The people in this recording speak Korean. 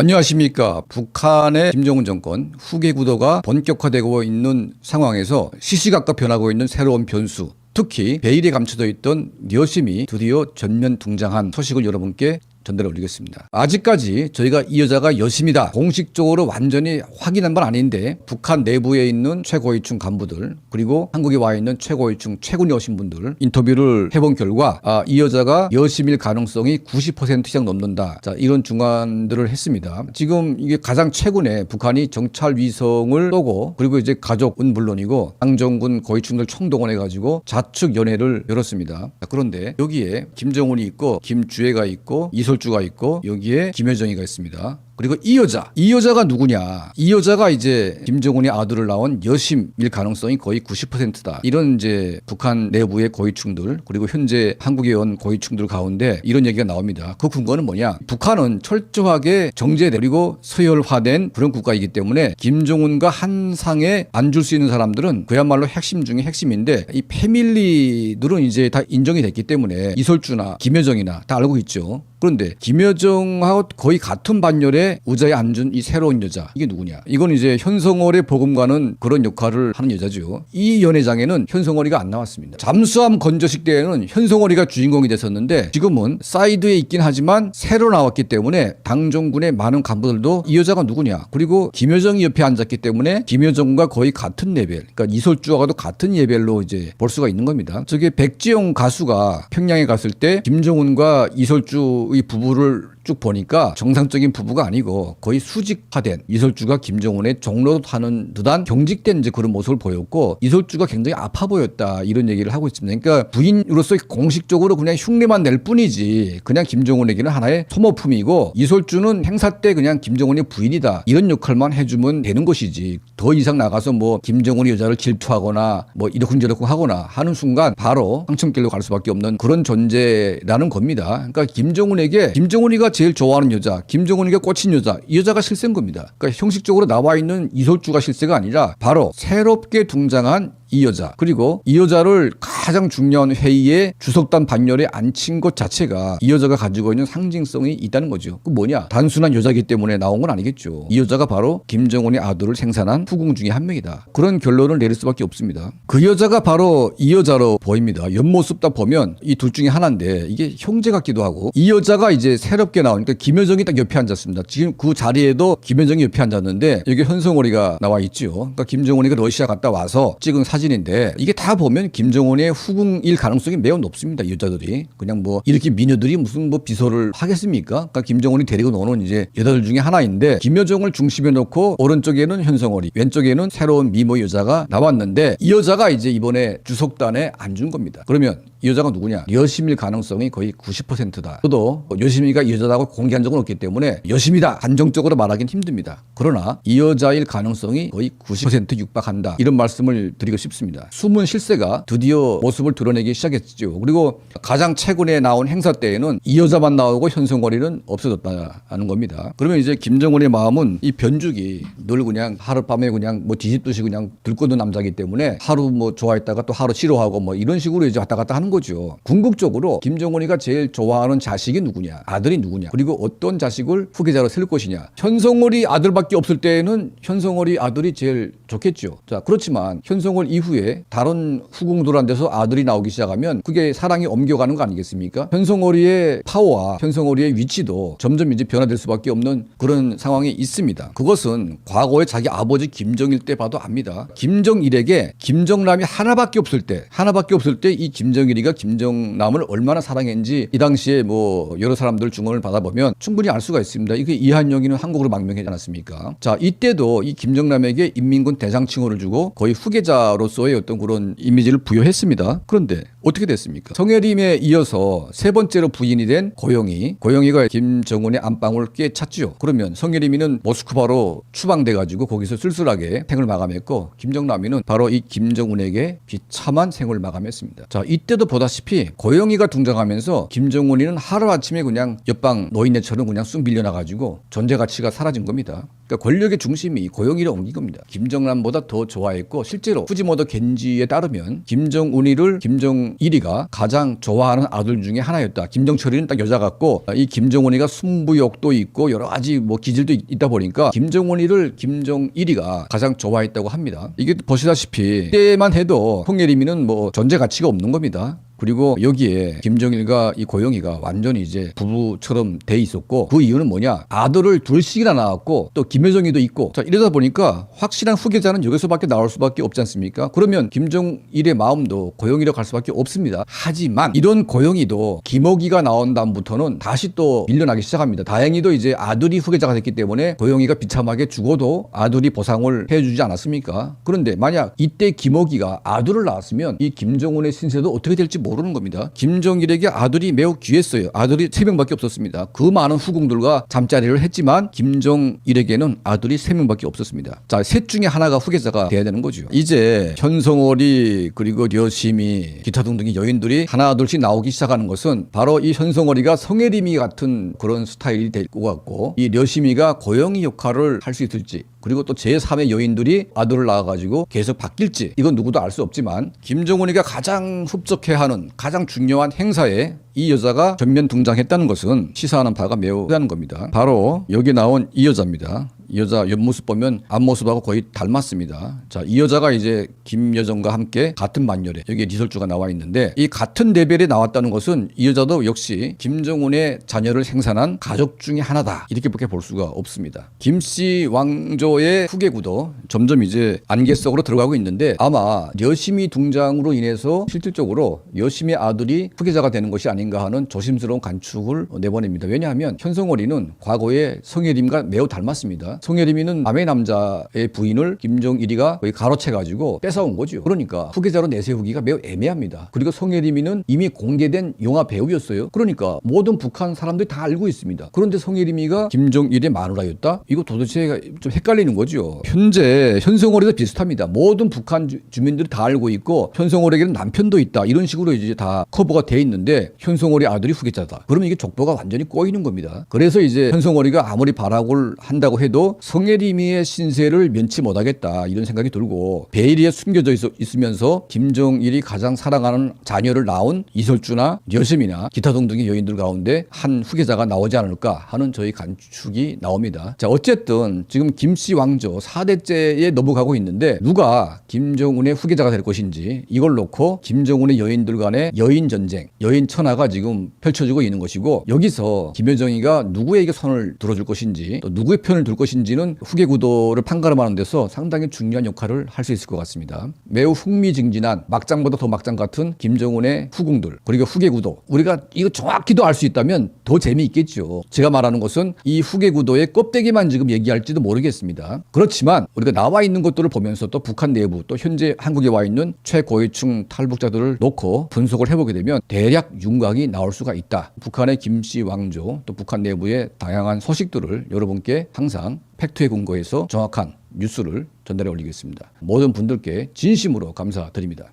안녕하십니까. 북한의 김정은 정권 후계 구도가 본격화되고 있는 상황에서 시시각각 변하고 있는 새로운 변수, 특히 베일에 감춰져 있던 여심이 드디어 전면 등장한 소식을 여러분께 전달해 올리겠습니다. 아직까지 저희가 이 여자가 여심이다 공식적으로 완전히 확인한 건 아닌데, 북한 내부에 있는 최고위층 간부들 그리고 한국에 와 있는 최고위층 최군에 오신 분들 인터뷰를 해본 결과 이 여자가 여심일 가능성이 90% 이상 넘는다. 자, 이런 중안들을 했습니다. 지금 이게 가장 최근에 북한이 정찰 위성을 쏘고, 그리고 이제 가족은 물론이고 당정군 고위층들 총동원해 가지고 좌측 연회를 열었습니다. 자, 그런데 여기에 김정은이 있고 김주애가 있고 이설주가 있고 여기에 김여정이가 있습니다. 그리고 이 여자가 누구냐? 이 여자가 이제 김정은의 아들을 낳은 여심일 가능성이 거의 90%다. 이런 이제 북한 내부의 고위층들 그리고 현재 한국에 온 고위층들 가운데 이런 얘기가 나옵니다. 그 근거는 뭐냐? 북한은 철저하게 정제되고 그리고 서열화된 그런 국가이기 때문에 김정은과 한 상에 앉을 수 있는 사람들은 그야말로 핵심 중에 핵심인데, 이 패밀리들은 이제 다 인정이 됐기 때문에 이설주나 김여정이나 다 알고 있죠. 그런데 김여정하고 거의 같은 반열에 의자에 앉은 이 새로운 여자, 이게 누구냐? 이건 이제 현성월의 보금과는 그런 역할을 하는 여자죠. 이 연회장에는 현성월이가 안 나왔습니다. 잠수함 건조식 때에는 현성월이가 주인공이 됐었는데, 지금은 사이드에 있긴 하지만 새로 나왔기 때문에 당정군의 많은 간부들도 이 여자가 누구냐? 그리고 김여정이 옆에 앉았기 때문에 김여정과 거의 같은 레벨, 그러니까 이설주와도 같은 레벨로 이제 볼 수가 있는 겁니다. 저게 백지영 가수가 평양에 갔을 때 김정은과 이설주 이 부부를 쭉 보니까 정상적인 부부가 아니고 거의 수직화된, 이설주가 김정은의 종로로 타는 듯한 경직된 이제 그런 모습을 보였고, 이설주가 굉장히 아파 보였다, 이런 얘기를 하고 있습니다. 그러니까 부인으로서 공식적으로 그냥 흉내만 낼 뿐이지 그냥 김정은에게는 하나의 소모품이고, 이설주는 행사 때 그냥 김정은의 부인이다 이런 역할만 해주면 되는 것이지, 더 이상 나가서 뭐 김정은이 여자를 질투하거나 뭐 이러쿵저러쿵 하거나 하는 순간 바로 황천길로 갈 수밖에 없는 그런 존재라는 겁니다. 그러니까 김정은이가 제일 좋아하는 여자, 김정은이가 꽂힌 여자, 이 여자가 실세인 겁니다. 그러니까 형식적으로 나와 있는 이설주가 실세가 아니라 바로 새롭게 등장한 이 여자, 그리고 이 여자를 가장 중요한 회의에 주석단 반열에 앉힌 것 자체가 이 여자가 가지고 있는 상징성이 있다는 거죠. 그 뭐냐? 단순한 여자이기 때문에 나온 건 아니겠죠. 이 여자가 바로 김정은의 아들을 생산한 후궁 중에 한 명이다. 그런 결론을 내릴 수밖에 없습니다. 그 여자가 바로 이 여자로 보입니다. 옆모습 딱 보면 이 둘 중에 하나인데 이게 형제 같기도 하고, 이 여자가 이제 새롭게 나오니까 김여정이 딱 옆에 앉았습니다. 지금 그 자리에도 김여정이 옆에 앉았는데 여기 현성월이가 나와 있죠. 그러니까 김정은이가 러시아 갔다 와서 찍은 사진인데, 이게 다 보면 김정은의 후궁일 가능성이 매우 높습니다. 이 여자들이 그냥 뭐 이렇게 미녀들이 무슨 뭐 비서를 하겠습니까? 그러니까 김정은이 데리고 노는 이제 여자들 중에 하나인데, 김여정을 중심에 놓고 오른쪽에는 현성월이, 왼쪽에는 새로운 미모 여자가 나왔는데, 이 여자가 이제 이번에 주석단에 앉은 겁니다. 그러면 이 여자가 누구냐? 여심일 가능성이 거의 90%다. 저도 여심이가 이 여자라고 공개한 적은 없기 때문에 여심이다 단정적으로 말하기는 힘듭니다. 그러나 이 여자일 가능성이 거의 90% 육박한다, 이런 말씀을 드리고 싶습니다. 숨은 실세가 드디어 모습을 드러내기 시작했죠. 그리고 가장 최근에 나온 행사 때에는 이 여자만 나오고 현성월이는 없어졌다는 겁니다. 그러면 이제 김정은의 마음은 이 변죽이 늘 그냥 하룻밤에 그냥 뭐 뒤집듯이 그냥 들끓는 남자이기 때문에 하루 뭐 좋아했다가 또 하루 싫어하고 뭐 이런 식으로 이제 왔다 갔다 하는 거죠. 궁극적으로 김정은이가 제일 좋아하는 자식이 누구냐, 아들이 누구냐, 그리고 어떤 자식을 후계자로 세울 것이냐. 현성월이 아들밖에 없을 때에는 현성월이 아들이 제일 좋겠죠. 자, 그렇지만 현성월 이후에 다른 후궁들한테서 아들이 나오기 시작하면 그게 사랑이 옮겨가는 거 아니겠습니까? 현성월이의 파워와 현성월이의 위치도 점점 이제 변화될 수밖에 없는 그런 상황이 있습니다. 그것은 과거에 자기 아버지 김정일 때 봐도 압니다. 김정일에게 김정남이 하나밖에 없을 때 이 김정일이가 김정남을 얼마나 사랑했는지 이 당시에 뭐 여러 사람들 증언을 받아보면 충분히 알 수가 있습니다. 이게 이한영이는 한국으로 망명하지 않았습니까? 자, 이때도 이 김정남에게 인민군 대장 칭호를 주고 거의 후계자로서의 어떤 그런 이미지를 부여했습니다. 그런데 어떻게 됐습니까? 성혜림에 이어서 세 번째로 부인이 된 고영이가 김정은의 안방을 꿰찼죠. 그러면 성혜림이는 모스크바로 추방돼가지고 거기서 쓸쓸하게 생을 마감했고, 김정남이는 바로 이 김정은에게 비참한 생을 마감했습니다. 자, 이때도 보다시피 고영희가 등장하면서 김정은이는 하루아침에 그냥 옆방 노인네처럼 그냥 쑥 밀려나가지고 존재 가치가 사라진 겁니다. 그러니까 권력의 중심이 고영희로 옮긴 겁니다. 김정남보다 더 좋아했고 실제로 후지모토 겐지에 따르면 김정은이를 김정일이가 가장 좋아하는 아들 중에 하나였다. 김정철이는 딱 여자 같고 이 김정은이가 승부욕도 있고 여러 가지 뭐 기질도 있다 보니까 김정은이를 김정일이가 가장 좋아했다고 합니다. 이게 보시다시피 이때만 해도 송혜림이는 뭐 존재 가치가 없는 겁니다. 그리고 여기에 김정일과 이 고영희가 완전히 이제 부부처럼 돼 있었고 그 이유는 뭐냐? 아들을 둘씩이나 낳았고 또 김여정이도 있고 자 이러다 보니까 확실한 후계자는 여기서밖에 나올 수밖에 없지 않습니까? 그러면 김정일의 마음도 고영희로 갈 수밖에 없습니다. 하지만 이런 고영희도 김어기가 나온 다음부터는 다시 또 밀려나기 시작합니다. 다행히도 이제 아들이 후계자가 됐기 때문에 고영희가 비참하게 죽어도 아들이 보상을 해주지 않았습니까? 그런데 만약 이때 김어기가 아들을 낳았으면 이 김정은의 신세도 어떻게 될지 모르는 겁니다. 김정일에게 아들이 매우 귀했어요. 아들이 3명밖에 없었습니다. 그 많은 후궁들과 잠자리를 했지만 김정일에게는 아들이 3명밖에 없었습니다. 자, 셋 중에 하나가 후계자가 돼야 되는 거죠. 이제 현성월이 그리고 려심이 기타 등등의 여인들이 하나 둘씩 나오기 시작하는 것은 바로 이 현성월이가 성혜림이 같은 그런 스타일이 될 것 같고 이 려심이가 고영희 역할을 할 수 있을지 그리고 또 제3의 여인들이 아들을 낳아가지고 계속 바뀔지 이건 누구도 알 수 없지만 김정은이가 가장 흡족해하는 가장 중요한 행사에 이 여자가 전면 등장했다는 것은 시사하는 바가 매우 크다는 겁니다. 바로 여기 나온 이 여자입니다. 이 여자 옆모습 보면 앞모습하고 거의 닮았습니다. 자, 이 여자가 이제 김여정과 함께 같은 만열에 여기에 리설주가 나와 있는데 이 같은 레벨에 나왔다는 것은 이 여자도 역시 김정은의 자녀를 생산한 가족 중에 하나다. 이렇게밖에 볼 수가 없습니다. 김씨 왕조의 후계구도 점점 이제 안개 속으로 들어가고 있는데 아마 여심이 등장으로 인해서 실질적으로 여심의 아들이 후계자가 되는 것이 아닌가 하는 조심스러운 관측을 내보냅니다. 왜냐하면 현성월이는 과거에 성혜림과 매우 닮았습니다. 송혜림이는 남의 남자의 부인을 김정일이가 거의 가로채가지고 뺏어온 거죠. 그러니까 후계자로 내세우기가 매우 애매합니다. 그리고 송혜림이는 이미 공개된 영화 배우였어요. 그러니까 모든 북한 사람들이 다 알고 있습니다. 그런데 송혜림이가 김정일의 마누라였다? 이거 도대체 좀 헷갈리는 거죠. 현재 현성월이도 비슷합니다. 모든 북한 주민들이 다 알고 있고 현성월에게는 남편도 있다. 이런 식으로 이제 다 커버가 돼 있는데 현성월의 아들이 후계자다. 그러면 이게 족보가 완전히 꼬이는 겁니다. 그래서 이제 현성월이가 아무리 발악을 한다고 해도 성혜림이의 신세를 면치 못하겠다 이런 생각이 들고 베일리에 숨겨져 있으면서 김정일이 가장 사랑하는 자녀를 낳은 이설주나 려심이나 기타 등등의 여인들 가운데 한 후계자가 나오지 않을까 하는 저희 관측이 나옵니다. 자, 어쨌든 지금 김씨 왕조 4대째에 넘어가고 있는데 누가 김정은의 후계자가 될 것인지 이걸 놓고 김정은의 여인들 간의 여인 전쟁, 여인 천하가 지금 펼쳐지고 있는 것이고 여기서 김여정이가 누구에게 손을 들어줄 것인지 또 누구의 편을 들 것인지는 후계 구도를 판가름하는 데서 상당히 중요한 역할을 할 수 있을 것 같습니다. 매우 흥미진진한 막장보다 더 막장 같은 김정은의 후궁들 그리고 후계 구도 우리가 이거 정확히도 알 수 있다면 더 재미있겠죠. 제가 말하는 것은 이 후계 구도의 껍데기만 지금 얘기할지도 모르겠습니다. 그렇지만 우리가 나와 있는 것들을 보면서 또 북한 내부 또 현재 한국에 와 있는 최고위층 탈북자들을 놓고 분석을 해보게 되면 대략 윤곽이 나올 수가 있다. 북한의 김씨 왕조 또 북한 내부의 다양한 소식들을 여러분께 항상 팩트에 근거해서 정확한 뉴스를 전달해 올리겠습니다. 모든 분들께 진심으로 감사드립니다.